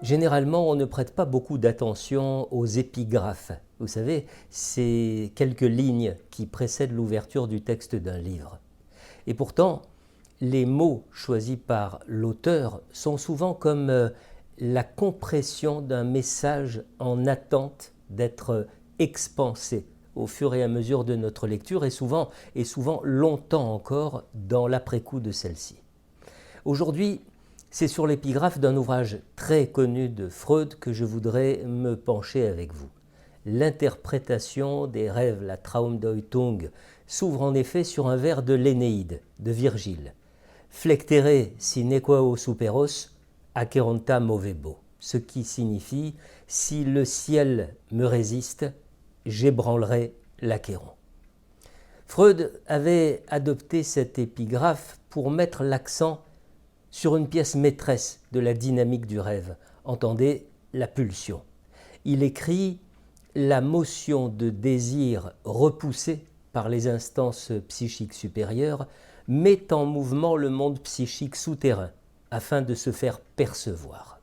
Généralement, on ne prête pas beaucoup d'attention aux épigraphes. Vous savez, c'est quelques lignes qui précèdent l'ouverture du texte d'un livre. Et pourtant, les mots choisis par l'auteur sont souvent comme la compression d'un message en attente d'être expansé au fur et à mesure de notre lecture et souvent longtemps encore dans l'après-coup de celle-ci. Aujourd'hui, c'est sur l'épigraphe d'un ouvrage très connu de Freud que je voudrais me pencher avec vous. L'interprétation des rêves, la Traumdeutung, s'ouvre en effet sur un vers de l'Énéide, de Virgile. Flectere si nequeo superos, acheronta movebo, ce qui signifie « si le ciel me résiste, j'ébranlerai l'Achéron ». Freud avait adopté cette épigraphe pour mettre l'accent sur une pièce maîtresse de la dynamique du rêve, entendez la pulsion. Il écrit « La motion de désir repoussée par les instances psychiques supérieures met en mouvement le monde psychique souterrain afin de se faire percevoir ».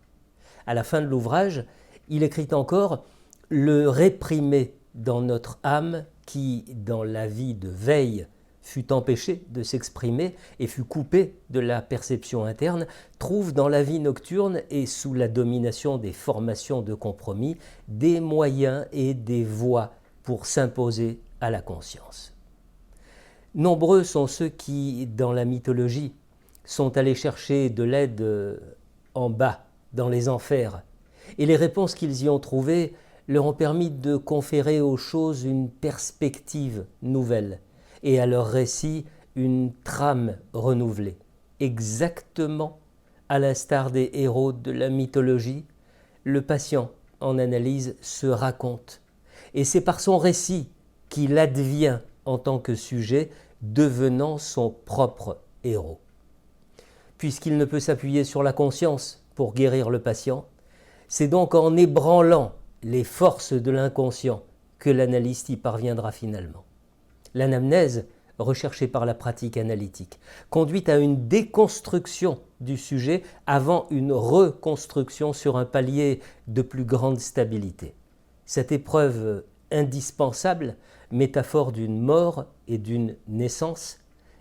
À la fin de l'ouvrage, il écrit encore « Le réprimé dans notre âme qui, dans la vie de veille, fut empêché de s'exprimer et fut coupé de la perception interne, trouve dans la vie nocturne et sous la domination des formations de compromis des moyens et des voies pour s'imposer à la conscience. Nombreux sont ceux qui, dans la mythologie, sont allés chercher de l'aide en bas, dans les enfers, et les réponses qu'ils y ont trouvées leur ont permis de conférer aux choses une perspective nouvelle, et à leur récit une trame renouvelée. Exactement à l'instar des héros de la mythologie, le patient en analyse se raconte. Et c'est par son récit qu'il advient en tant que sujet, devenant son propre héros. Puisqu'il ne peut s'appuyer sur la conscience pour guérir le patient, c'est donc en ébranlant les forces de l'inconscient que l'analyste y parviendra finalement. L'anamnèse, recherchée par la pratique analytique, conduit à une déconstruction du sujet avant une reconstruction sur un palier de plus grande stabilité. Cette épreuve indispensable, métaphore d'une mort et d'une naissance,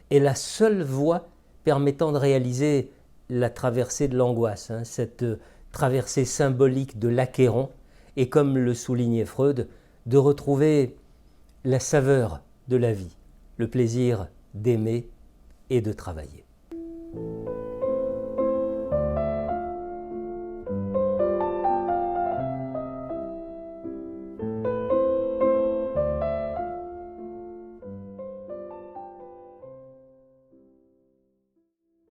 est la seule voie permettant de réaliser la traversée de l'angoisse, cette traversée symbolique de l'Achéron, et comme le soulignait Freud, de retrouver la saveur de la vie, le plaisir d'aimer et de travailler.